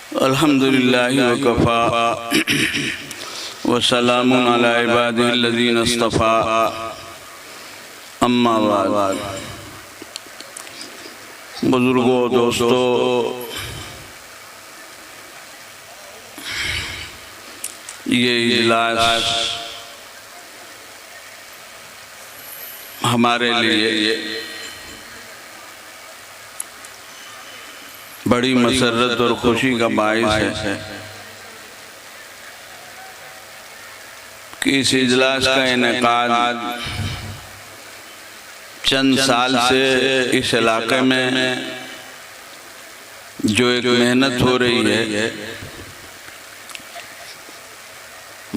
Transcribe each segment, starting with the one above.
अल्हम्दुलिल्लाहि वकफ़ा वसलामुन अला इबादिल्लज़ीना इस्तफ़ा अम्मा बाद। बुज़ुर्गों, दोस्तों, ये इजलास हमारे लिए बड़ी मसरत और खुशी का बाइस है कि इस इजलास का इनेकाद चंद साल से इस इलाके में जो एक मेहनत हो रही है,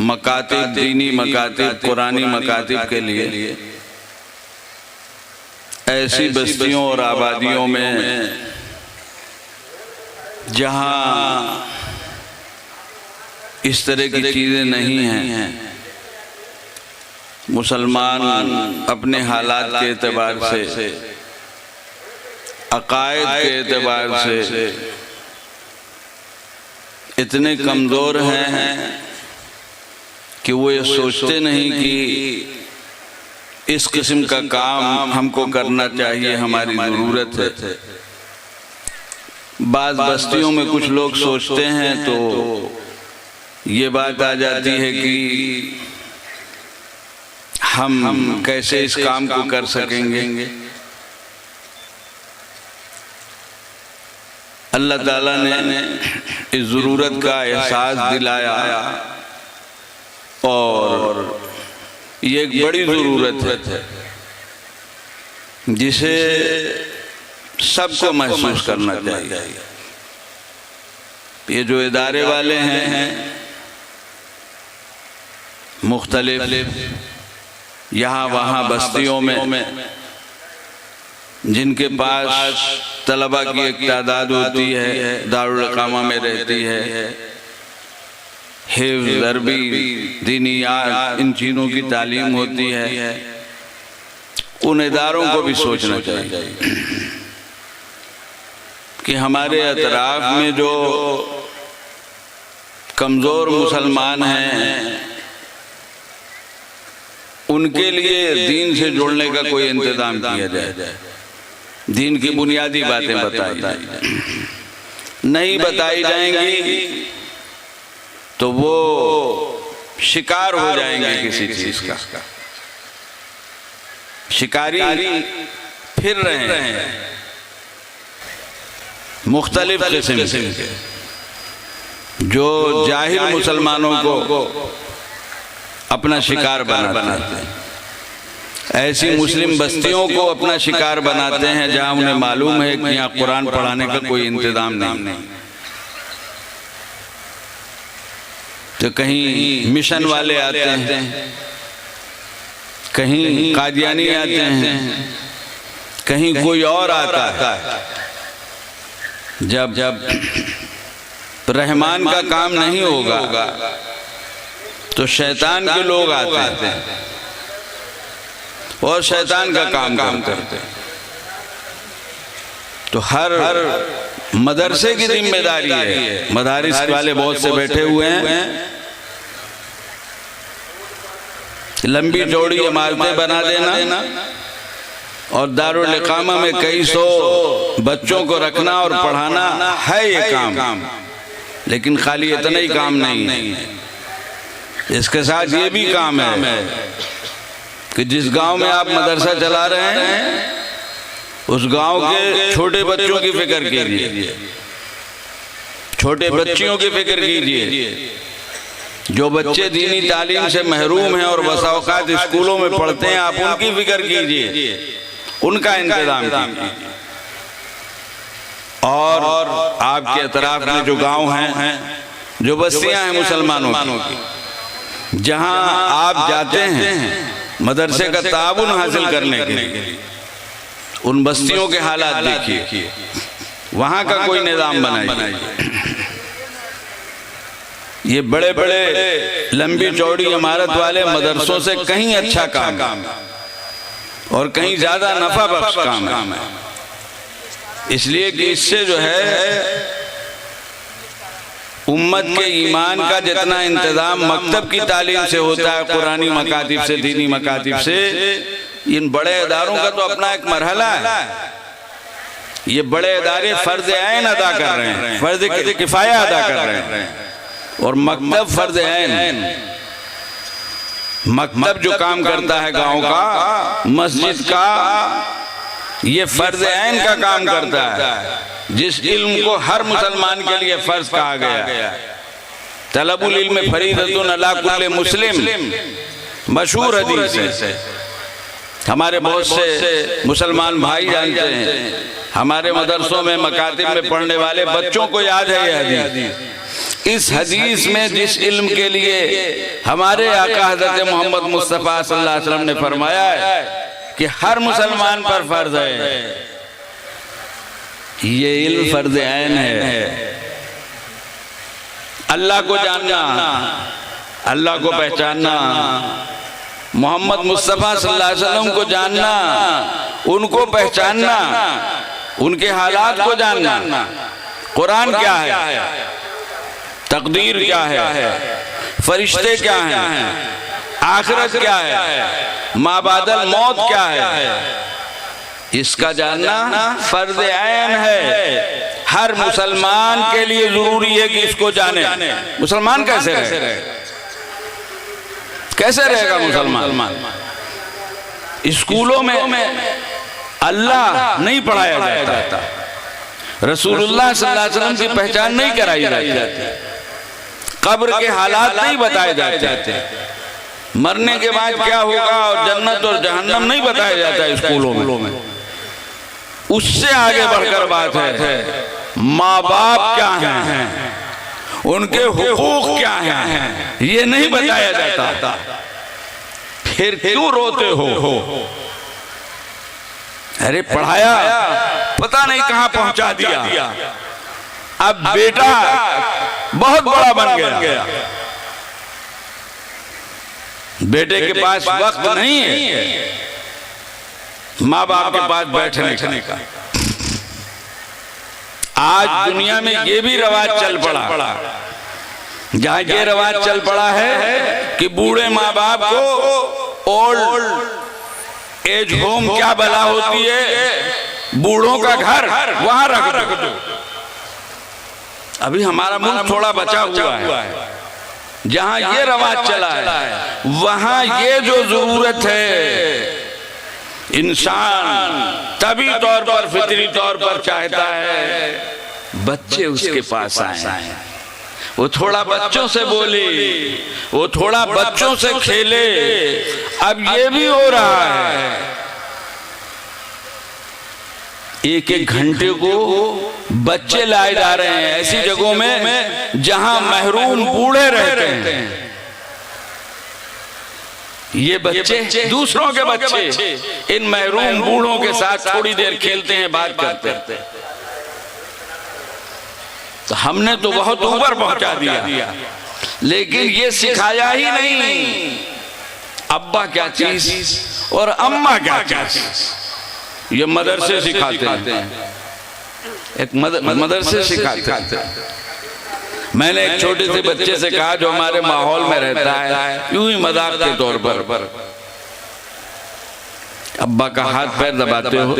मकातिब, दीनी मकातिब, कुरानी मकातिब के लिए ऐसी बस्तियों और आबादियों में जहाँ इस तरह की चीज़ें नहीं हैं, मुसलमान अपने हालात के एतबार से, अकायद के एतबार से इतने कमज़ोर हैं कि वो ये सोचते नहीं कि इस किस्म का काम हमको करना चाहिए, हमारी ज़रूरत है। बाज़ बस्तियों में कुछ लोग सोचते हैं तो ये बात आ जाती है कि हम कैसे इस काम को कर सकेंगे। अल्लाह ताला ने इस ज़रूरत का एहसास दिलाया और ये एक बड़ी ज़रूरत है जिसे सबको महसूस करना चाहिए। ये जो इदारे वाले हैं मुख्तलिफ यहाँ वहाँ बस्तियों में, जिनके पास तलबा की एक तादाद होती है, दारुल इकामा में रहती है, हिफ्ज़, अरबी, दीनियात, इन चीज़ों की तालीम होती है, उन इदारों को भी सोचना चाहिए कि हमारे अतराफ में जो कमज़ोर मुसलमान हैं उनके लिए दीन से जुड़ने का कोई इंतज़ाम किया जाए, दीन की बुनियादी बातें बताई जाए। नहीं बताई जाएंगी तो वो शिकार हो जाएंगे किसी चीज़ का, शिकारी फिर रहे हैं मुख्तलिफ किस्म के, जो जाहिल मुसलमानों को अपना शिकार बनाते हैं, ऐसी मुस्लिम बस्तियों को अपना शिकार बनाते हैं जहां उन्हें मालूम है कि यहाँ कुरान पढ़ाने का कोई इंतज़ाम नहीं। तो कहीं मिशन वाले आते हैं, कहीं कादियानी आते हैं, कहीं कोई और आता है। जब रहमान का काम नहीं होगा तो शैतान के लोग आते हैं और शैतान का काम करते हैं। तो हर मदरसे की जिम्मेदारी है, मदारिस वाले बहुत से बैठे हुए हैं, लंबी चौड़ी इमारतें बना देना और दारुल इकामा में कई सौ बच्चों को रखना और पढ़ाना है ये काम, लेकिन खाली इतना ही काम नहीं है। इसके साथ ये भी काम है कि जिस गांव में आप मदरसा चला रहे हैं उस गांव के छोटे बच्चों की फिक्र कीजिए, छोटे बच्चियों की फिक्र कीजिए। जो बच्चे दीनी तालीम से महरूम हैं और बसा औकात स्कूलों में पढ़ते हैं, आप उनकी फिक्र कीजिए, उनका इंतजाम कीजिए। और आपके अतराफ में जो गांव हैं, जो बस्तियां हैं मुसलमानों की, जहां आप जाते हैं मदरसे का ताबुन हासिल करने के लिए, उन बस्तियों के हालात देखिए, वहां का कोई निज़ाम बनाइए। ये बड़े बड़े लंबी चौड़ी इमारत वाले मदरसों से कहीं अच्छा काम और कहीं ज्यादा नफा बख्श काम है, इसलिए कि इससे जो है उम्मत के ईमान का जितना इंतजाम मकतब की तालीम से होता है, कुरानी मकातिब से, दीनी मकातिब से, इन बड़े इदारों का तो अपना एक मरहला है। ये बड़े इदारे फर्ज ऐन अदा कर रहे हैं, फर्ज किफाया अदा कर रहे हैं। और मकतब फर्ज ऐन, मकतब जो काम करता है गांव का, मस्जिद का, ये फर्ज ऐन का काम करता है, जिस इल्म को हर मुसलमान के लिए फर्ज कहा गया। तलबुल इल्म फरीदतुन अला कुल्ले मुस्लिम, मशहूर हदीस है। हमारे बहुत से मुसलमान भाई जानते हैं, हमारे मदरसों में, मकातिब में पढ़ने वाले बच्चों को याद है ये हदीस। इस हदीस में जिस इल्म के लिए हमारे आका हज़रत मोहम्मद मुस्तफ़ा सल्लल्लाहु अलैहि वसल्लम ने फरमाया है कि हर मुसलमान पर फर्ज है, ये इल्म फर्ज ऐन है। अल्लाह को जानना, अल्लाह को पहचानना, मोहम्मद मुस्तफ़ा सल्लल्लाहु अलैहि वसल्लम को जानना, उनको पहचानना, उनके हालात को जानना। कुरान क्या है, तकदीर क्या है, फरिश्ते क्या हैं, आखिरत क्या है, माबादल मौत क्या है, इसका जानना फर्ज ऐन है। हर मुसलमान के लिए जरूरी है कि इसको जाने। मुसलमान कैसे रहे, कैसे रहेगा मुसलमान? स्कूलों में अल्लाह नहीं पढ़ाया जाता, रसूलुल्लाह सल्लल्लाहु अलैहि वसल्लम की पहचान नहीं कराई जाती, कब्र के हालात नहीं बताए जाते, मरने के बाद क्या होगा और जन्नत और जहन्नम नहीं बताया जाता स्कूलों में। उससे आगे बढ़कर बात है, माँ बाप क्या हैं, उनके हुकूक क्या हैं, ये नहीं बताया जाता। फिर क्यों रोते हो? अरे पढ़ाया, पता नहीं कहां पहुंचा दिया, अब बेटा बहुत बड़ा बन गया, बेटे के पास वक्त नहीं है माँ बाप के पास बैठने का। आज दुनिया में ये भी रवाज चल पड़ा, जहां ये रवाज चल पड़ा है कि बूढ़े माँ बाप को ओल्ड एज होम क्या बला होती है, बूढ़ों का घर वहां रख दो। अभी हमारा मुल्क थोड़ा बचा हुआ है, जहां ये रवाज चला है वहां ये जो जरूरत है, इंसान तभी तौर पर, फितरी तौर पर चाहता है बच्चे उसके पास आए, वो थोड़ा बच्चों से बोले, वो थोड़ा बच्चों से खेले। अब ये भी हो रहा है, एक एक घंटे को बच्चे लाए जा रहे हैं ऐसी जगहों में जहां महरूम बूढ़े रहते हैं। ये बच्चे, दूसरों के बच्चे, इन महरूम बूढ़ों के साथ थोड़ी देर खेलते हैं, बात करते हैं। तो हमने तो बहुत ऊपर पहुंचा दिया, लेकिन ये सिखाया ही नहीं अब्बा क्या चीज और अम्मा क्या चीज। ये मदरसे सिखाते हैं, एक मदरसे सिखाते हैं। मैंने एक छोटे से बच्चे से कहा जो हमारे माहौल में रहता है, यूं ही मजाक के तौर पर, अब्बा का हाथ पैर दबाते हो,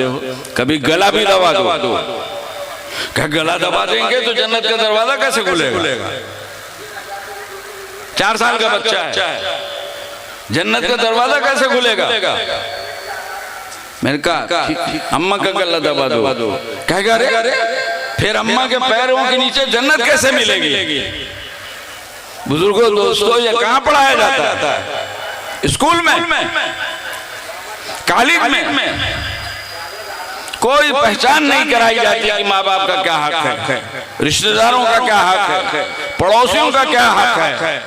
कभी गला भी दबा दो। क्या गला दबा देंगे तो जन्नत का दरवाजा कैसे खुलेगा? 4 साल का बच्चा है, जन्नत का दरवाजा कैसे खुलेगा? मैंने कहा अम्मा का गला दबा दो। कहेगा अरे फिर अम्मा के पैरों के नीचे जन्नत कैसे मिलेगी? बुजुर्गों, दोस्तों, ये कहां पढ़ाया जाता है? स्कूल में, कॉलेज में कोई पहचान नहीं कराई जाती कि माँ बाप का क्या हक है, रिश्तेदारों का क्या हक है, पड़ोसियों का क्या हक है।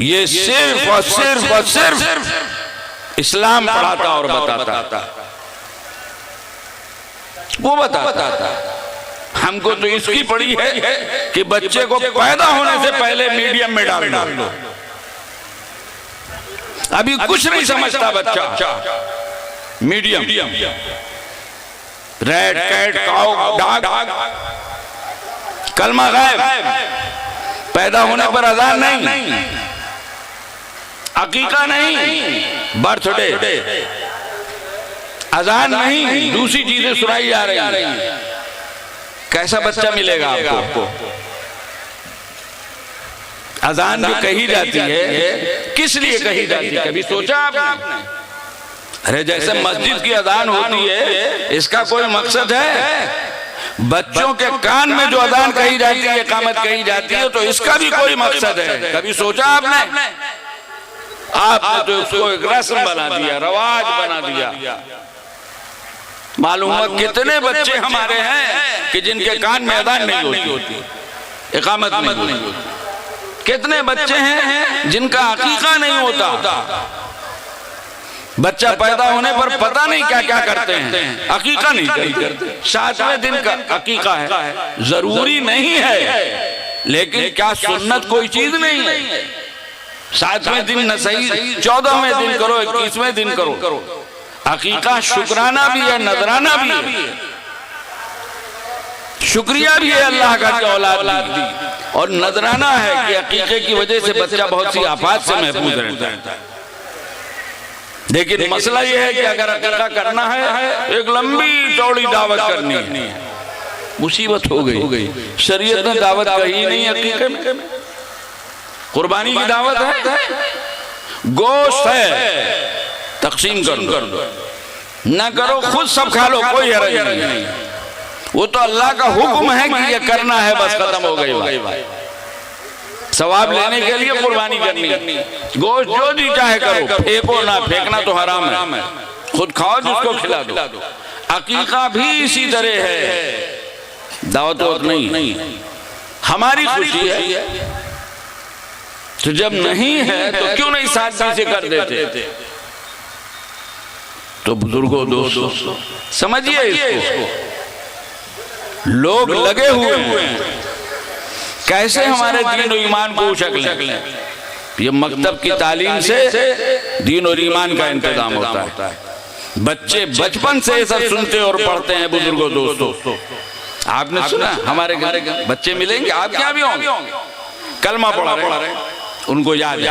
ये सिर्फ और सिर्फ और सिर्फ इस्लाम पढ़ाता और बताता, वो बताता। हमको तो इसकी पड़ी है कि बच्चे को पैदा होने से पहले मीडियम में डाल दो। अभी कुछ नहीं समझता बच्चा, medium, red cat cow dog, कलमा गायब, पैदा होने पर अजान नहीं, अकीका नहीं, बर्थडे, अजान नहीं, दूसरी चीजें सुनाई जा रही हैं। कैसा बच्चा मिलेगा आपको? अजान जो कही जाती है किस लिए कही जाती है, कभी सोचा आपने? अरे जैसे मस्जिद की अजान होती है, इसका कोई मकसद है? बच्चों के कान में जो अजान कही जाती है, इकामत कही जाती है, तो इसका भी कोई मकसद है? कभी सोचा आपने? आपने तो उसको एक रस्म बना दिया, रवाज बना दिया। मालूम है कितने बच्चे हमारे हैं कि जिनके कान में अजान नहीं होती, इकामत नहीं होती। कितने बच्चे हैं जिनका अकीका नहीं होता। बच्चा पैदा होने पर पता नहीं क्या क्या करते हैं, अकीका नहीं करते। 7वें दिन का अकीका है, जरूरी नहीं है, लेकिन क्या सुन्नत कोई चीज नहीं है? 7वें दिन न सही, 14वें दिन करो, 21वें दिन करो। अकीका शुक्राना भी है, नजराना भी है, शुक्रिया भी है अल्लाह का कि औलाद दी, और नजराना है कि अकीके की वजह से बच्चा बहुत सी आफात से महफूज रहता है। लेकिन मसला यह है कि अगर अकीका करना है, एक लंबी चौड़ी दावत करनी है, मुसीबत हो गई। शरीयत ने दावत कही नहीं अकीके में। कुर्बानी की दावत है, गोश्त है, तकसीम कर दो, न करो खुद सब खा लो, कोई हरज नहीं। वो तो अल्लाह का हुक्म है कि ये करना है, बस खत्म हो गई भाई। सवाब लेने के लिए कुर्बानी करनी, गोश्त जो जी चाहे करो, फेंको ना, फेंकना तो हराम है, खुद खाओ, जिसको खिला दो। अकीका भी इसी तरह है, दावत नहीं। हमारी खुशी है, तो जब नहीं है तो क्यों नहीं सादगी से कर देते? तो बुजुर्गों, दोस्तों, समझिए इसको। लोग लगे हुए हैं कैसे हमारे दीन और ईमान को उछक लें। ये मकतब की तालीम से दीन और ईमान का इंतजाम होता है। बच्चे बचपन से ये सब सुनते और पढ़ते हैं। बुजुर्गों, दोस्तों, आपने सुना हमारे घर बच्चे मिलेंगे, आप क्या भी होंगे, कलमा पढ़ा रहे, उनको याद है,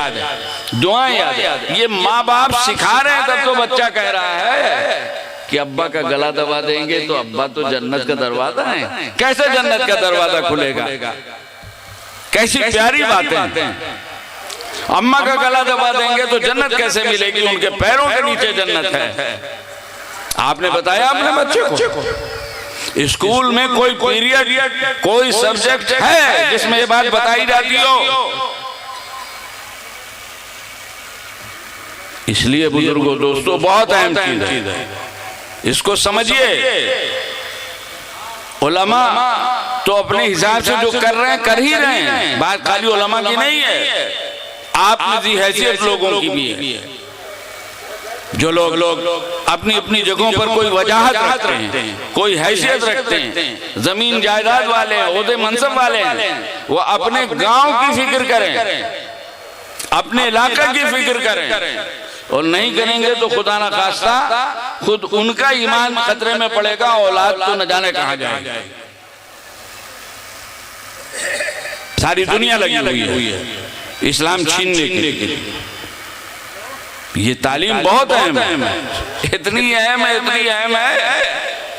दुआएं याद है। ये माँ बाप सिखा रहे हैं, तब तो बच्चा कह रहा है कि अब्बा का गला दबा देंगे तो अब्बा तो जन्नत का दरवाजा है। कैसे जन्नत का दरवाजा खुलेगा? कैसी प्यारी बातें। अम्मा का गला दबा देंगे तो जन्नत कैसे मिलेगी? उनके पैरों के नीचे जन्नत है। आपने बताया अपने बच्चे को स्कूल में कोई पीरियड, कोई सब्जेक्ट है जिसमें ये बात बताई जाती हो? इसलिए बुजुर्गों, दोस्तों, बहुत अहम चीज है, इसको समझिए। उलमा तो अपने हिसाब से जो कर रहे हैं कर ही रहे हैं, बात खाली उलमा की नहीं है, आप निजी हैसियत लोगों की भी है। जो लोग अपनी अपनी जगहों पर कोई वजाहत रखते हैं, कोई हैसियत रखते हैं, जमीन जायदाद वाले हैं, ओहदे मनसब वाले हैं, वो अपने गांव की फिक्र करें, अपने इलाके की फिक्र करें, और नहीं करेंगे तो खुदा ना खास्ता खुद उनका ईमान खतरे में पड़ेगा, औलाद तो न जाने कहां जाएगी। सारी दुनिया लगी हुई है इस्लाम छीनने के लिए। ये तालीम बहुत अहम है, इतनी अहम है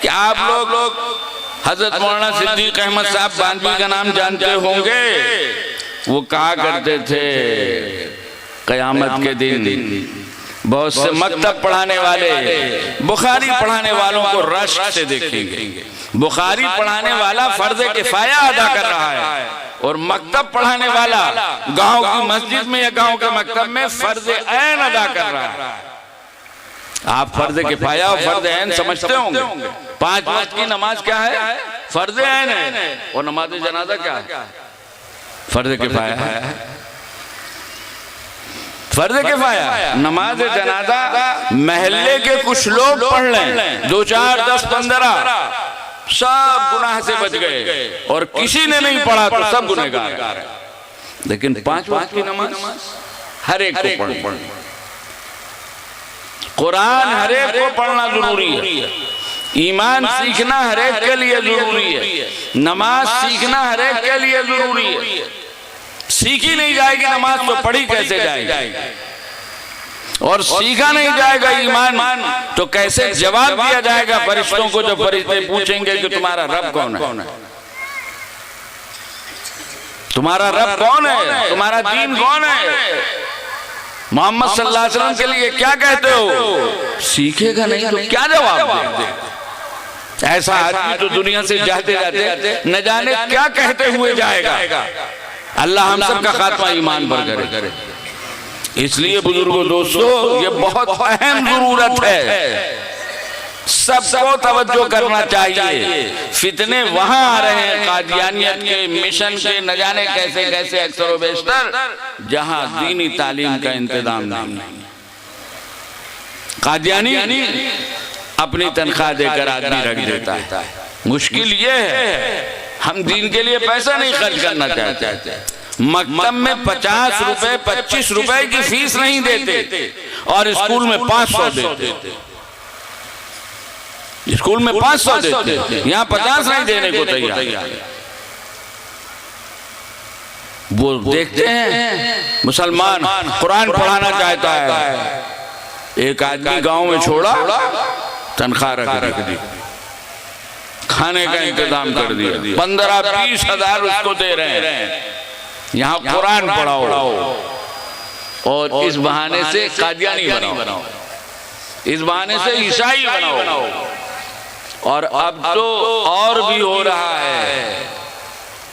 कि आप लोग हजरत मौलाना सिद्दीक अहमद साहब बानवी का नाम जानते होंगे। वो कहा करते थे क़यामत के दिन बहुत से मकतब पढ़ाने वाले बुखारी पढ़ाने वालों को रश्क से देखेंगे। बुखारी पढ़ाने वाला फर्ज किफाया अदा कर रहा है, और मकतब पढ़ाने वाला गांव की मस्जिद में या गांव के मकतब में फर्ज ऐन अदा कर रहा है। आप फर्ज किफाया और फर्ज ऐन समझते होंगे। 5 वक्त की नमाज क्या है? फर्ज ऐन है। और नमाज जनाजा क्या है? फर्ज किफाया है। फर्ज किफाया नमाज जनाजा महल्ले के कुछ लोग पढ़ लें, 2, 4, 10, 15 सब गुनाह से बच गए, और किसी ने नहीं पढ़ा तो सब गुनहगार है। लेकिन 5 वक्त की नमाज हर एक को पढ़ना, कुरान हर एक को पढ़ना जरूरी है, ईमान सीखना हर एक के लिए जरूरी है, नमाज सीखना हर एक के लिए जरूरी है। सीखी नहीं जाएगी नमाज तो पढ़ी कैसे जाएगी, और सीखा नहीं जाएगा ईमान तो कैसे जवाब दिया जाएगा फरिश्तों को जब फरिश्ते पूछेंगे कि तुम्हारा रब कौन है, तुम्हारा रब कौन है, तुम्हारा दीन कौन है, मोहम्मद सल्लल्लाहु अलैहि वसल्लम के लिए क्या कहते हो। सीखेगा नहीं तो क्या जवाब दे। ऐसा आदमी तो दुनिया से जाते जाते न जाने क्या कहते हुए जाएगा। अल्लाह हम सब का खात्मा ईमान पर करे। इसलिए बुजुर्गों दोस्तों, ये बहुत अहम जरूरत है, सबको तवज्जो करना चाहिए। फितने वहां आ रहे हैं कादियानियत के, मिशन के, न जाने कैसे कैसे अक्सर बेशतर, जहां दीनी तालीम का इंतजाम नहीं। कादियानी अपनी तनख्वाह देकर आदमी रख देता है। मुश्किल ये है हम दीन के लिए पैसा नहीं खर्च करना चाहते। मकतब में 50 रुपए 25 रुपए की फीस नहीं देते और स्कूल में 500 देते। स्कूल में 500 देते, यहाँ 50 नहीं देने को तैयार। वो देखते हैं मुसलमान कुरान पढ़ाना चाहता है, एक आदमी गांव में छोड़ा, तनख्वाह रख दी, खाने का इंतजाम कर दिया, 15-20 हजार उसको दे रहे हैं, यहाँ कुरान पढ़ाओ और इस बहाने से कादियानी बनाओ, इस बहाने से ईसाई बनाओ। और अब तो और भी हो रहा है।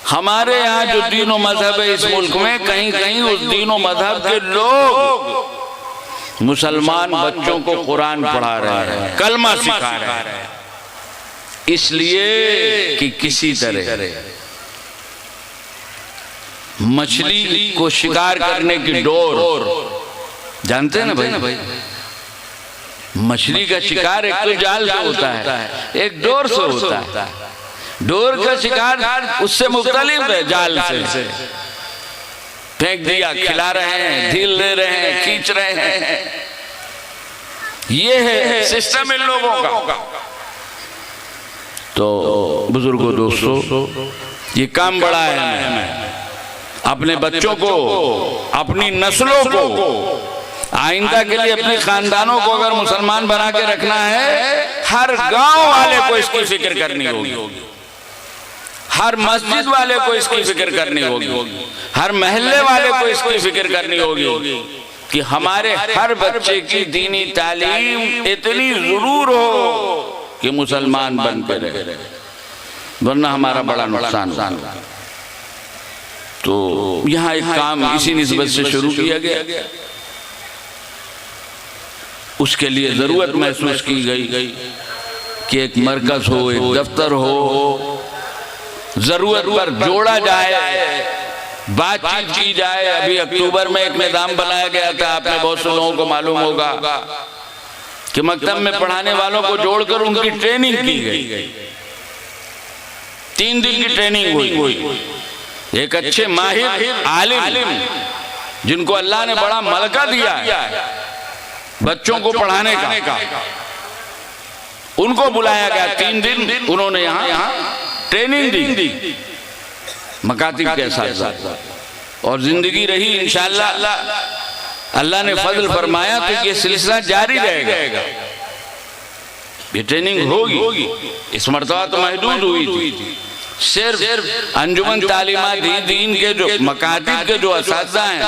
हमारे यहाँ जो दीनों मजहब है इस मुल्क में, कहीं कहीं उस दीनों मजहब के लोग मुसलमान बच्चों को कुरान पढ़ा रहे हैं, कलमा सिखा रहे हैं, इसलिए कि किसी तरह मछली को शिकार करने की डोर, जानते हैं ना भाई, मछली का शिकार एक तो जाल से होता है, एक डोर से होता है। डोर का शिकार उससे मुख्तलिफ है, जाल से फेंक दिया, खिला रहे हैं, ढील दे रहे हैं, खींच रहे हैं, ये है सिस्टम इन लोगों का। तो बुजुर्गों दोस्तों, ये काम बड़ा है। अपने बच्चों को, अपनी नस्लों को, आइंदा के लिए अपने खानदानों को अगर मुसलमान बना के रखना है, हर गांव वाले को इसकी फिक्र करनी होगी, हर मस्जिद वाले को इसकी फिक्र करनी होगी, हर महल्ले वाले को इसकी फिक्र करनी होगी कि हमारे हर बच्चे की दीनी तालीम इतनी जरूर हो कि मुसलमान बन के रहे, वरना हमारा बड़ा नुकसान होगा। तो यहाँ एक काम इसी निस्बत से शुरू किया गया, उसके लिए जरूरत महसूस की गई कि एक मरकज हो, एक दफ्तर हो, जरूरत पर जोड़ा जाए, बातचीत की जाए। अभी अक्टूबर में एक निजाम बनाया गया था, आपने बहुत से लोगों को मालूम होगा कि मकतब में पढ़ाने वालों को जोड़कर उनकी ट्रेनिंग की गई। 3 दिन की ट्रेनिंग हुई। एक अच्छे माहिर आलिम जिनको अल्लाह ने बड़ा मलका दिया है बच्चों को पढ़ाने का, उनको बुलाया गया। 3 दिन उन्होंने यहाँ ट्रेनिंग दी मकातिब के साथ, और जिंदगी रही इंशाअल्लाह अल्लाह ने फजल फरमाया तो ये सिलसिला जारी रहेगा, ये ट्रेनिंग होगी। इस मर्तबा तो महदूद हुई थी, सिर्फ अंजुमन तालीमात दीन के जो मकातिब के जो असातिज़ा हैं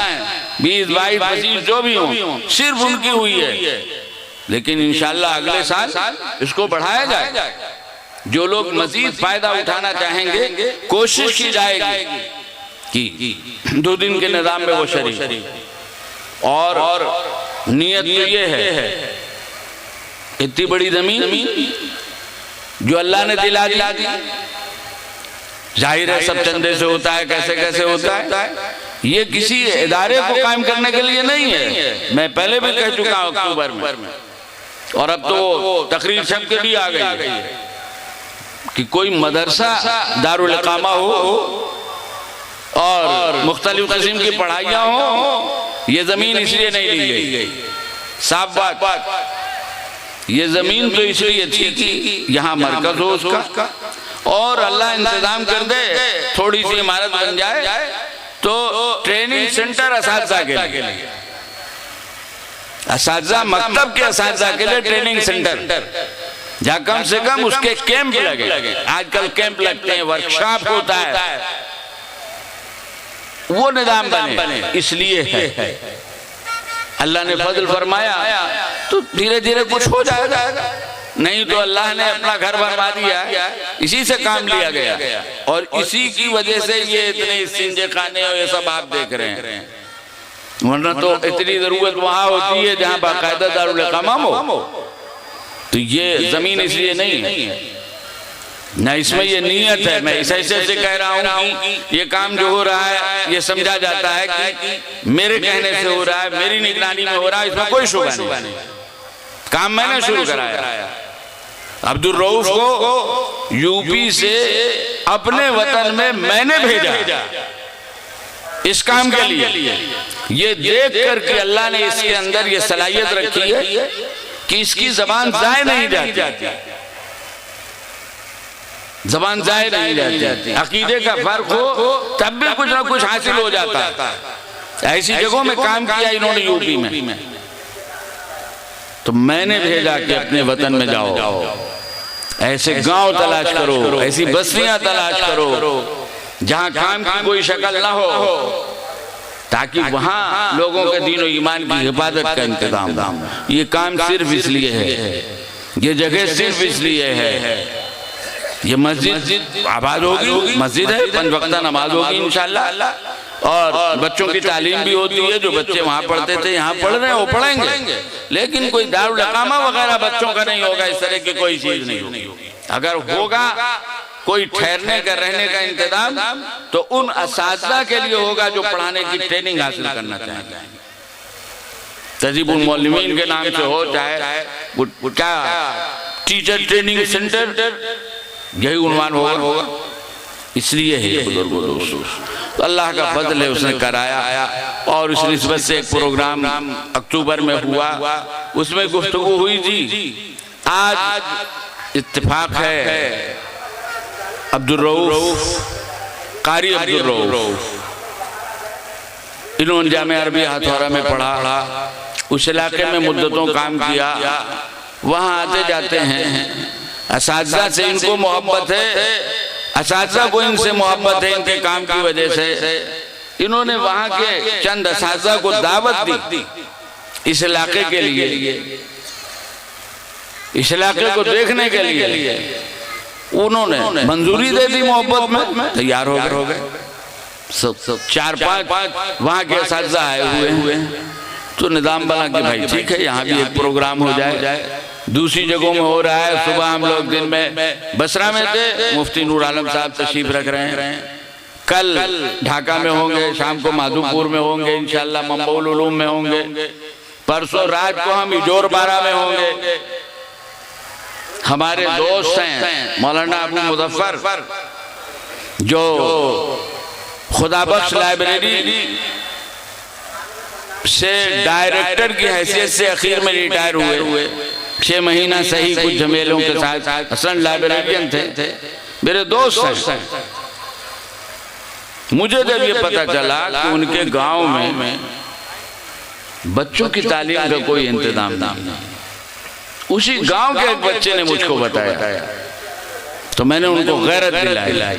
20-22-25 जो भी हों, सिर्फ उनकी हुई है। लेकिन इंशाअल्लाह अगले साल इसको बढ़ाया जाए। जो लोग मजीद फायदा उठाना चाहेंगे, कोशिश की जाएगी कि 2 दिन के निजाम में वो शरीक। और नियत तो ये है, इतनी बड़ी जमीन जो अल्लाह ने दिला दी, जाहिर है सब चंदे से होता है, कैसे कैसे होता है, ये किसी इदारे को कायम करने के लिए नहीं है। मैं पहले भी कह चुका हूं अक्टूबर में, और अब तो तकरीर छप के भी आ गई है कि कोई मदरसा दारुल इकामा हो और मुख्तलिफ किस्म की पढ़ाइयाँ हो। ये जमीन इसलिए नहीं ली गई, साफ बात, ये जमीन तो इसलिए थी कि यहाँ मरकज हो उसका, और अल्लाह इंतजाम कर दे, थोड़ी सी इमारत बन जाए तो ट्रेनिंग सेंटर असातिज़ा के लिए, असातिज़ा मकतब के असातिज़ा के लिए ट्रेनिंग सेंटर, जहाँ कम से कम उसके कैंप लगे। आजकल कैंप लगते हैं, वर्कशॉप होता है, वो निजाम बने, इसलिए है। अल्लाह ने फजल फरमाया तो धीरे धीरे कुछ हो जाएगा, नहीं तो अल्लाह ने अपना घर बनवा दिया, इसी से काम लिया गया और इसी की वजह से ये इतने सिंजे खाने और ये सब आप देख रहे हैं। वरना तो इतनी जरूरत वहां होती है जहां बाकायदा दारुल इकामा हो। तो ये जमीन इसलिए नहीं है ना, इसमें ये नीयत है। मैं ऐसे से कह रहा हूँ कि ये काम जो हो रहा है ये समझा जाता है कि मेरे कहने से हो रहा है, मेरी निगरानी में हो रहा है, इसमें कोई शुबा नहीं। काम मैंने शुरू कराया। अब्दुल रऊफ को यूपी से अपने वतन में मैंने भेजा इस काम के लिए। ये देख कर के अल्लाह ने इसके अंदर ये सलाहियत रखी है कि इसकी जबान जाए नहीं जाती, जबान जाए नहीं जाती। अकीदे का फर्क हो तब भी कुछ ना कुछ हासिल हो जाता। ऐसी जगहों में काम किया इन्होंने यूपी में। तो मैंने भेजा कि अपने वतन में जाओ, ऐसे गांव तलाश करो, ऐसी बस्तियां तलाश करो जहां काम की कोई शक्ल ना हो, ताकि वहां लोगों के दीन और ईमान की हिफाजत का इंतजाम हो। ये काम सिर्फ इसलिए है, ये जगह सिर्फ इसलिए है। ये मस्जिद आबाद होगी, मस्जिद है, 5 वक्त नमाज होगी इंशाअल्लाह, और बच्चों की तालीम भी होती है। जो बच्चे वहाँ पढ़ते थे यहाँ पढ़ रहे हैं, वो पढ़ेंगे, लेकिन कोई दारुल इकामा वगैरह बच्चों का नहीं होगा। इस तरह की कोई चीज नहीं होगी। अगर होगा कोई ठहरने का, रहने का इंतजाम, तो उन असातिज़ा के लिए होगा जो पढ़ाने की ट्रेनिंग हासिल करना चाहेंगे। तजीबुल मौलवीन के नाम से हो, चाहे क्या टीचर ट्रेनिंग सेंटर, यही उन्वान होगा। इसलिए है बुजुर्गों दोस्तों, तो अल्लाह का फजल है, उसने कराया। और इस निस्बत से एक प्रोग्राम अक्टूबर में हुआ, उसमें गुफ्तगू हुई थी। आज इत्तेफाक है अब्दुल रऊफ, कारी अब्दुल रऊफ, इन्होंने जामिया अरबिया हथौरा में पढ़ा, उस इलाके में मुद्दतों काम किया, वहाँ आते जाते हैं। असातिज़ा से इनको मोहब्बत है, असातिज़ा को इनसे मोहब्बत है, इनके काम की वजह से इन्होंने वहाँ के चंद असातिज़ा को दावत दी इस इलाके के लिए, इस इलाके को देखने के लिए। उन्होंने मंजूरी दे दी, मोहब्बत में तैयार हो गए। 4-5 वहाँ के असातिज़ा आए हुए। तो निज़ाम बना कि भाई ठीक है, यहाँ भी एक प्रोग्राम हो जाए। दूसरी जगहों में हो रहा है। सुबह हम लोग दिन में बसरा में थे, मुफ्ती नूर आलम साहब तशरीफ रख रहे हैं। कल ढाका में होंगे, शाम को माधोपुर में होंगे, इंशाअल्लाह मंबउल उलूम में होंगे, परसों रात को हम इजोर बारा में होंगे। हमारे दोस्त हैं मौलाना अबू मुजफ्फर, जो खुदाबख्श लाइब्रेरी से डायरेक्टर की हैसियत से आखिर में रिटायर हुए। 6 महीना सही कुछ झमेलों के साथ असल लाइब्रेरियन थे, मेरे दोस्त हैं। मुझे जब ये पता चला कि उनके गांव में बच्चों की तालीम का कोई इंतजाम नहीं, उसी गांव के एक बच्चे ने मुझको बताया, तो मैंने उनको गैरत दिलाई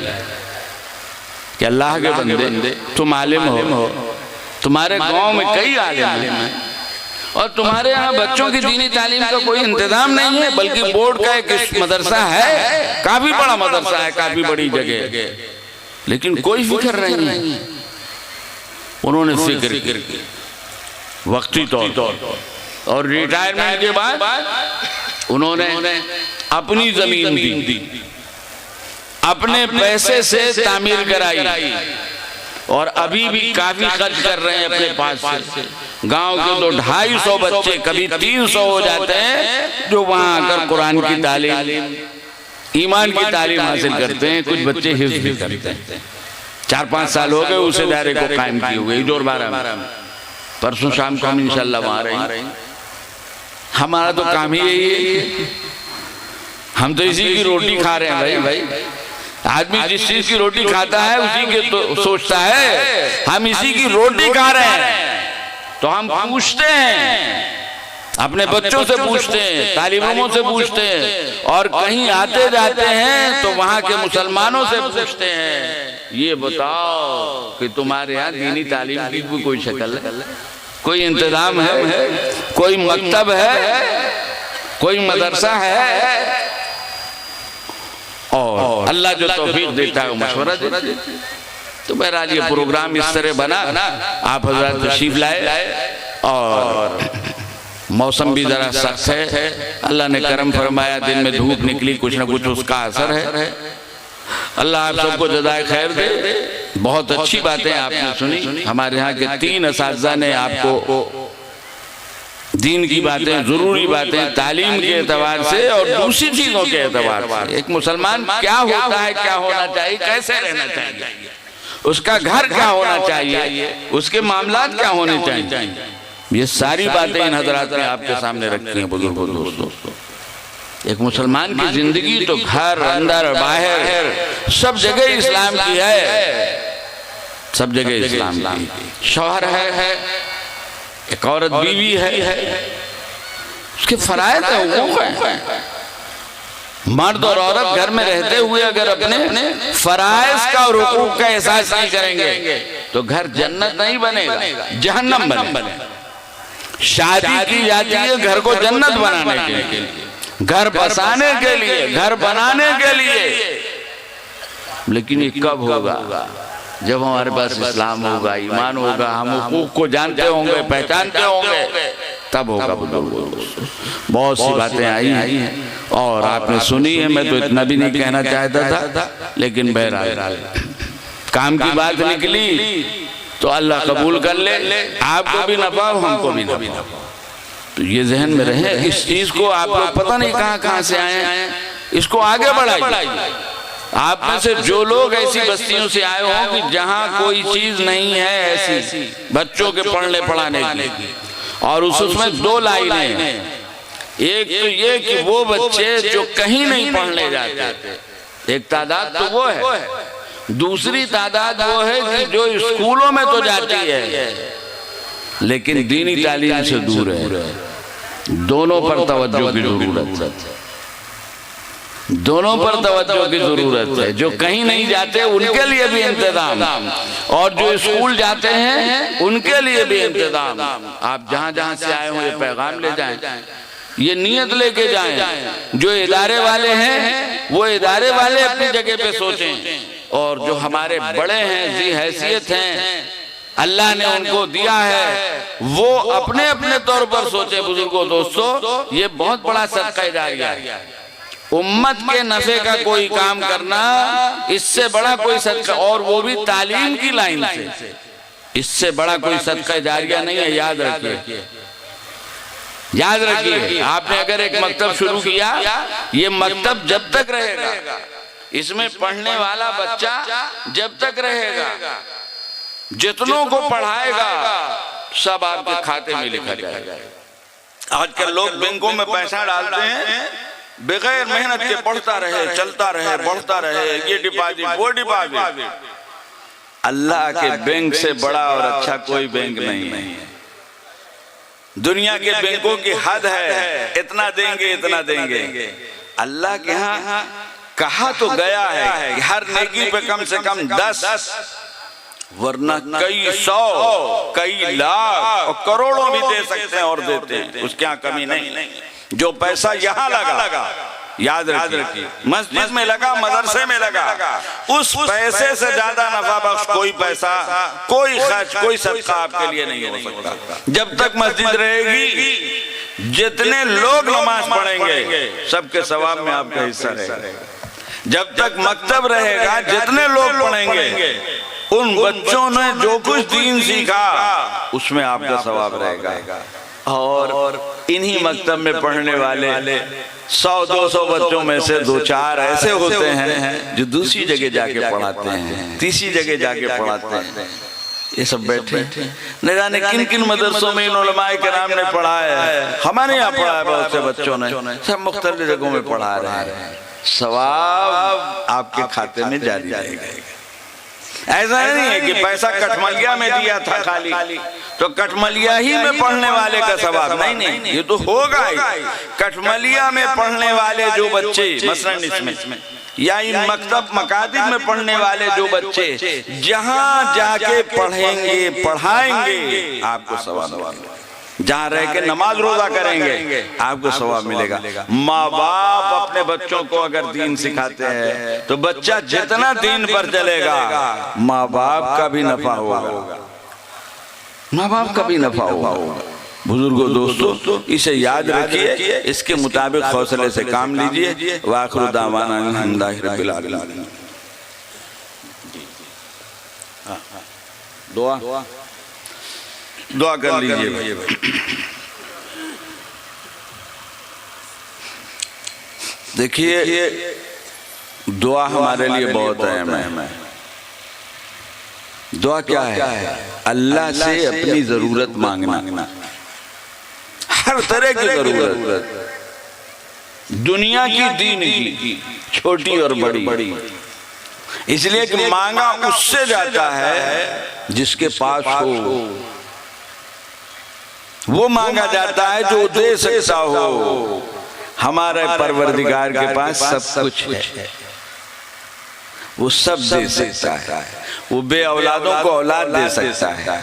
कि अल्लाह के बंदे, तुम आलिम हो, तुम्हारे गांव में कई आलिम हैं, और तुम्हारे यहाँ बच्चों की दीनी तालीम का कोई इंतजाम नहीं है, बल्कि बोर्ड का एक मदरसा है, काफी बड़ा मदरसा है, काफी बड़ी जगह, लेकिन कोई फिक्र नहीं है। उन्होंने फिक्र की वक्ती तौर पर, और रिटायरमेंट के बाद उन्होंने अपनी जमीन दी, अपने पैसे से तामीर कराई, और अभी भी काफी खर्च कर रहे हैं अपने पास से। गांव के तो 250 बच्चे, कभी 300 हो जाते हैं, जो वहां आकर कुरान की तालीम, ईमान की तालीम हासिल करते हैं। कुछ बच्चे हिफ्ज़ भी करते हैं। 4-5 साल हो गए उस इदारे को कायम किए हुए इजोर बारा में। परसों शाम को हम इंशाअल्लाह वहां रहेंगे। हमारा तो काम ही यही है, हम तो इसी की रोटी खा रहे हैं भाई। आदमी जिस चीज की रोटी खाता है उसी के तो सोचता है। हम इसी की रोटी खा रहे हैं तो हम पूछते हैं, अपने बच्चों से पूछते हैं, तालिबानों से पूछते हैं, और कहीं आते जाते हैं तो वहां के मुसलमानों से पूछते हैं, ये बताओ कि तुम्हारे यहाँ दीनी तालीम की कोई शक्ल है, कोई इंतजाम है, कोई मकतब है, कोई मदरसा है? और अल्लाह जो तौफीक देता है वो मशवरा देता है। तो बहरहाल ये प्रोग्राम इस तरह बना, आप हज़रात तशरीफ लाए और मौसम भी जरा सख्त है, अल्लाह ने करम फरमाया, दिन में धूप निकली, कुछ ना कुछ उसका असर है। अल्लाह आप सबको जज़ाए खैर दे। बहुत अच्छी बातें आपने सुनी। हमारे यहाँ के 3 असातिज़ा ने आपको दीन की बातें, जरूरी बातें, तालीम के एतबार से और दूसरी चीजों के एतबार से, एक मुसलमान क्या होता है, क्या होना चाहिए, कैसे रहना चाहिए, उसका घर क्या होना चाहिए, उसके मामलात क्या होने चाहिए, ये सारी बातें इन हजरात ने आपके सामने रखी हैं। बुजुर्गों, दोस्तों, एक मुसलमान की जिंदगी तो घर, अंदर, बाहर, सब जगह इस्लाम की है, सब जगह इस्लाम की। शौहर है, एक औरत बीवी है, उसके फराइज़ है, हुकूक है। मर्द और औरत घर में रहते हुए अगर अपने फराइज़ का और हुकूक का एहसास नहीं करेंगे तो घर जन्नत नहीं बनेगा, जहन्नम बनेगा। शादी की जाती है घर को जन्नत बनाने के लिए, घर बसाने के लिए, घर बनाने के लिए, लेकिन ये कब होगा? जब हमारे पास इस्लाम होगा, ईमान होगा, हम हुकूक को जानते होंगे, पहचानते होंगे, तब होगा। बहुत सी बातें आई हैं और आपने सुनी है, मैं तो इतना भी नहीं कहना चाहता था, लेकिन बहरहाल काम की बात निकली तो अल्लाह कबूल कर ले, आपको भी नफा हमको भी नफा। तो ये जहन में रहे, इस चीज को आप लोग पता नहीं कहाँ से आए हैं, इसको आगे बढ़ाइए। आप में से जो लोग ऐसी बस्तियों से आए हों कि जहां कोई चीज नहीं है ऐसी बच्चों के पढ़ने पढ़ाने की, और उसमें 2 लाइनें हैं। एक तो ये कि वो बच्चे जो कहीं नहीं पढ़ने जाते, एक तादाद तो वो है, दूसरी तादाद वो है कि जो स्कूलों में तो जाती है लेकिन दीनी तालीम से दूर है। दोनों पर तवज्जो की जरूरत है, दोनों पर तवज्जो की जरूरत है। जो कहीं नहीं जाते उनके लिए भी इंतजाम, और जो स्कूल जाते हैं उनके लिए भी इंतजाम। आप जहां जहां से आए हो ये पैगाम ले जाएं, ये नियत लेके जाएं। जो इदारे वाले हैं वो इदारे वाले अपनी जगह पे सोचें, और जो हमारे बड़े हैं, जी हैसियत हैं, अल्लाह ने उनको दिया है, वो अपने अपने तौर पर सोचे। बुजुर्गों, दोस्तों, ये बहुत बड़ा सदका जारिया है। उम्मत के नफे का कोई काम करना, इससे बड़ा कोई सदका, और वो भी तालीम की लाइन से, इससे बड़ा कोई सदका जारिया नहीं है। याद रखिए, याद रखिए, आपने अगर एक मकतब शुरू किया, ये मकतब जब तक रहेगा, इसमें पढ़ने वाला बच्चा जब तक रहेगा, जितनों को पढ़ाएगा सब आपके खाते में लिखा जाएगा। आजकल लोग बैंकों में पैसा डालते हैं, बगैर मेहनत के बढ़ता रहे, चलता रहे, बढ़ता रहे, ये डिपॉजिट, वो डिपॉजिट। अल्लाह के बैंक से बड़ा और अच्छा कोई बैंक नहीं है। दुनिया के बैंकों की हद है, इतना देंगे, इतना देंगे। अल्लाह के यहाँ कहा तो गया है कि हर नेकी पे कम से कम 10, वरना कई 100, कई लाख और करोड़ों भी दे सकते हैं और देते हैं, उसके यहाँ कमी नहीं। जो पैसा यहाँ लगा, याद रखिए, मस्जिद में लगा, मदरसे में लगा, उस पैसे से ज्यादा नफा बख्श कोई पैसा, कोई खर्च, कोई सदका आपके लिए नहीं हो सकता। जब तक मस्जिद रहेगी, जितने लोग नमाज पढ़ेंगे सबके सवाब में आपका हिस्सा रहेगा। जब तक मकतब रहेगा, जितने लोग पढ़ेंगे, उन बच्चों ने जो कुछ दीन सीखा उसमें आपका सवाब रहेगा। और इन्हीं मकतब में पढ़ने वाले 100-200 बच्चों में से 2-4 ऐसे होते हैं जो दूसरी जगह जाके पढ़ाते हैं, तीसरी जगह जाके पढ़ाते हैं। ये सब बैठे न जाने किन किन मदरसों में इन उलमाए किराम ने पढ़ाया है। हमारे यहाँ पढ़ा है बहुत से बच्चों ने, सब मुख्तलिफ जगहों में पढ़ा रहे हैं। सवाब आपके खाते में जारी रहेगा। ऐसा नहीं है कि पैसा कठमलिया में दिया था खाली तो कठमलिया ही में पढ़ने वाले का सवाब, नहीं, ये तो होगा ही। कठमलिया में पढ़ने वाले जो बच्चे मसलन इसमें या इन मकतब मकातिब में पढ़ने वाले जो बच्चे जहां जाके पढ़ेंगे पढ़ाएंगे आपको सवाब मिलेगा। जहाँ रह के नमाज रोजा करेंगे आपको सवाब मिलेगा। माँ बाप अपने बच्चों को अगर दीन सिखाते हैं तो बच्चा जितना दीन पर चलेगा माँ बाप का भी नफा होगा, माँ बाप का भी नफा होगा। बुजुर्गों दोस्तों इसे याद रखिए, इसके मुताबिक हौसले से काम लीजिए। वाखिरु दावाना अल्हम्दुलिल्लाहि रब्बिल आलमीन। दुआ कर लीजिए भाई। देखिए दुआ हमारे लिए बहुत अहम है। दुआ क्या है? अल्लाह से अपनी जरूरत मांगना, हर तरह की जरूरत, दुनिया की दीन की, छोटी और बड़ी। इसलिए कि मांगा उससे जाता है जिसके पास हो, वो मांगा जाता है जो दे सकता हो। हमारे परवरदिगार के पास सब कुछ है, वो सब दे सकता है। वो बे औलादों को औलाद दे सकता है,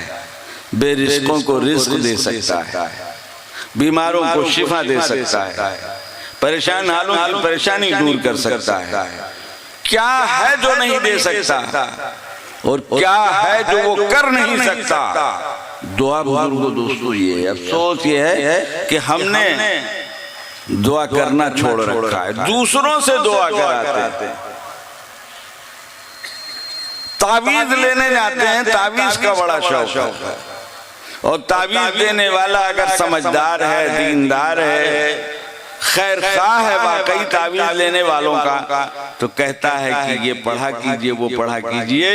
बेरिस्कों को रिस्क दे सकता है, बीमारों को शिफा दे सकता है, परेशान हालों की परेशानी दूर कर सकता है। क्या है जो नहीं दे सकता और क्या है जो वो कर नहीं सकता? दुआ बुजुर्गों दोस्तों ये अफसोस ये है कि हमने दुआ करना छोड़ रखा है, दूसरों से दुआ कराते हैं। तावीज लेने जाते हैं, तावीज का बड़ा शौक है, और तावीज देने वाला अगर समझदार है, दीनदार है, खैर खाह है वाकई तावीज लेने वालों का, तो कहता है कि ये पढ़ा कीजिए, वो पढ़ा कीजिए,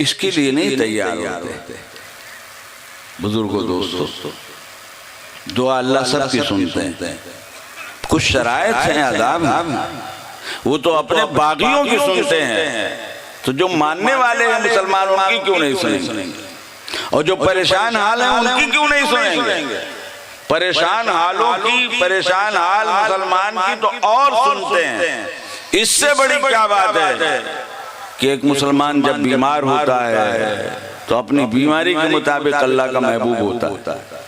इसके लिए नहीं तैयार होते। बुजुर्गों दोस्तों दुआ अल्लाह सबकी सुनते हैं। कुछ शराइत हैं, आदाब हैं, वो तो अपने बागियों की सुनते हैं। तो जो मानने वाले हैं मुसलमान उनकी क्यों नहीं सुनेंगे? और जो परेशान हाल है उनकी क्यों नहीं सुनेंगे? परेशान हालों की, परेशान हाल मुसलमान की तो और सुनते हैं। इससे बड़ी क्या बात है कि एक मुसलमान जब बीमार होता है तो अपनी बीमारी के मुताबिक अल्लाह का महबूब होता है,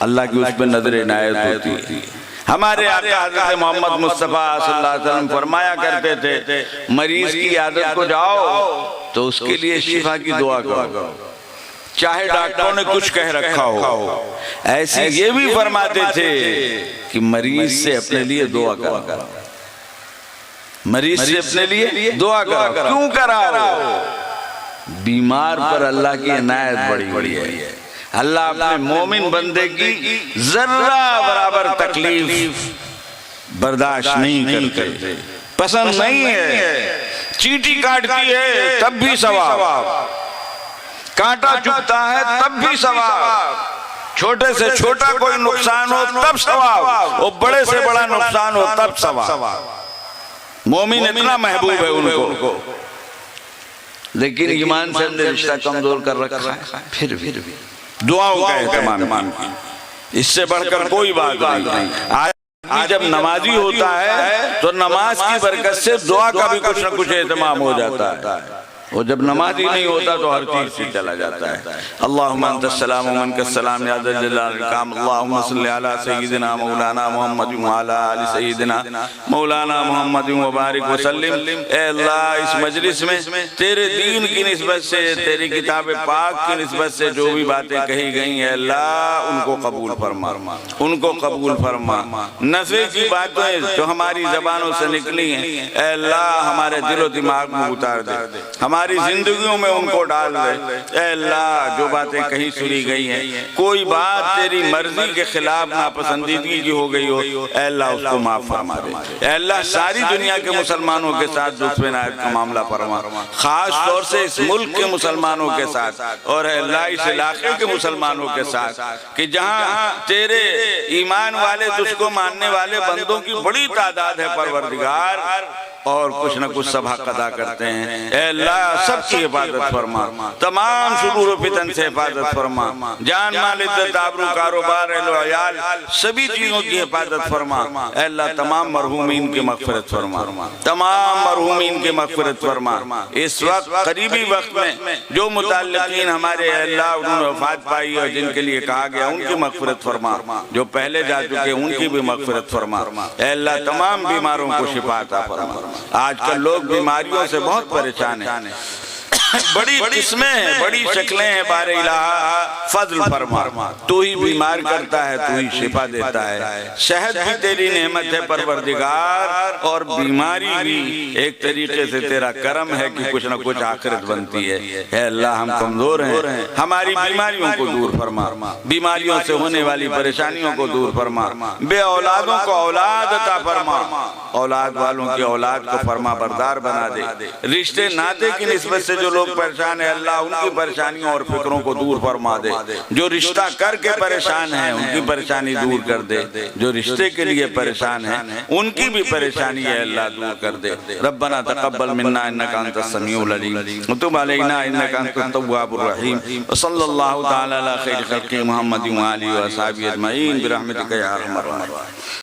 अल्लाह की उस पर नजर इनायत होती है। हमारे आका हज़रत मोहम्मद मुस्तफ़ा सल्लल्लाहु अलैहि वसल्लम फरमाया करते थे, मरीज की आदत को जाओ तो उसके लिए शिफा की दुआ करो, चाहे डॉक्टरों ने कुछ कह रखा हो। ऐसे ये भी फरमाते थे कि मरीज से अपने लिए दुआ करो, मरीज से अपने लिए दुआ करो। क्यों कराओ? बीमार पर अल्लाह की इनायत बड़ी है। अल्लाह अपने मोमिन बंदे की जर्रा बराबर तकलीफ बर्दाश्त नहीं करते, पसंद नहीं है। चींटी काटती है तब भी सवाब, कांटा चुभता है तब भी सवाब, छोटे से छोटा कोई नुकसान हो तब सवाब, और बड़े से बड़ा नुकसान हो तब सवाब। मोमिन इतना महबूब है उनको, लेकिन ईमान से हमने रिश्ता कमजोर कर रखा है। फिर भी दुआओं का एहतमाम, इससे बढ़कर कोई बात नहीं। आदमी जब नमाजी होता है तो नमाज की बरकत से दुआ का भी कुछ न कुछ एहतमाम हो जाता है, और जब नमाजी नहीं होता तो हर चीज से चला जाता है। अल्लाहुम्मा अंतस्सलाम व मिनकस्सलाम या ज़ल जलाल वल इकराम। अल्लाहुम्मा सल्लि अला सय्यिदिना मौलाना मुहम्मद व अला आलि सय्यिदिना मौलाना मुहम्मद व बारिक व सल्लिम। ए अल्लाह, इस मजलिस में तेरे दीन की निस्बत से, तेरी किताब पाक की निस्बत से जो भी बातें कही गई हैं अल्लाह उनको कबूल फरमा, उनको कबूल फरमा। नफ़े की बातें जो हमारी ज़बानों से निकली हैं अल्लाह हमारे दिलो दिमाग में उतार दे, हमारे हमारी जिंदगियों में उनको डाल दे। ऐ अल्लाह जो बातें कहीं सुनी गई हैं, कोई बात तेरी मर्जी के खिलाफ नापसंदीदगी की हो गई हो, ऐ अल्लाह उसको माफ फरमा दे। ऐ अल्लाह सारी दुनिया के मुसलमानों के साथ लुत्फ़ इनायत का मामला फरमा, खास तौर से इस मुल्क के मुसलमानों के साथ और ऐ अल्लाह इस इलाके के मुसलमानों के साथ कि जहाँ तेरे ईमान वाले तुझको मानने वाले बंदों की बड़ी तादाद है परवरदिगार, और कुछ न कुछ सभा कदा करते हैं। ऐ अल्लाह सबकी हिफाजत फरमा, तमाम शुरूर व फितन से हिफाजत फरमा, जान माल इज्जत आबरू कारोबार अहल व अयाल सभी चीजों की हिफाजत फरमा। ऐ अल्लाह तमाम मरहूमीन की मग़फ़िरत फरमा, तमाम मरहूमीन की मग़फ़िरत फरमा। इस वक्त करीबी वक्त में जो मुतल्लिक़ीन हमारे अल्लाह उन्होंने वफ़ात पाई और जिनके लिए कहा गया उनकी मग़फ़िरत फरमा, जो पहले जा चुके उनकी भी मग़फ़िरत फरमा। ऐ अल्लाह तमाम बीमारों को शिफा अता फरमा। आजकल लोग बीमारियों से बहुत परेशान हैं, बड़ी किस्में हैं, बड़ी शक्लें हैं, बारे इलाहा फज़ल फरमा। तू ही बीमार करता है, तू ही शिफा देता है। सेहत भी तेरी नेमत है परवरदिगार, और बीमारी भी एक तरीके से तेरा करम है कि कुछ न कुछ आखिरत बनती है। हे अल्लाह हम कमजोर हैं, हमारी बीमारियों को दूर फरमा, बीमारियों से होने वाली परेशानियों को दूर फरमा, बे औलादों को औलाद अता फरमा, औलाद वालों की औलाद को फरमा बरदार बना दे। रिश्ते नाते की निस्बत से जो लोग परेशान है अल्लाह उनकी परेशानियों और फिक्रों को दूर फरमा दे। जो रिश्ता करके परेशान है उनकी परेशानी दूर कर दे, जो रिश्ते के लिए परेशान है उनकी भी परेशानी है अल्लाह दूर कर दे। रब्बना तक़ब्बल मिन्ना इन्नका अंतस समीउल अलीम व तुब अलैना इन्नका अंतत तव्वाबुर रहीम व सल्लल्लाहु तआला अला खैरि खल्क़ि मुहम्मदिन व आलिहि व अस्हाबिहि अजमईन बिरहमतिका या अरहमर राहिमीन।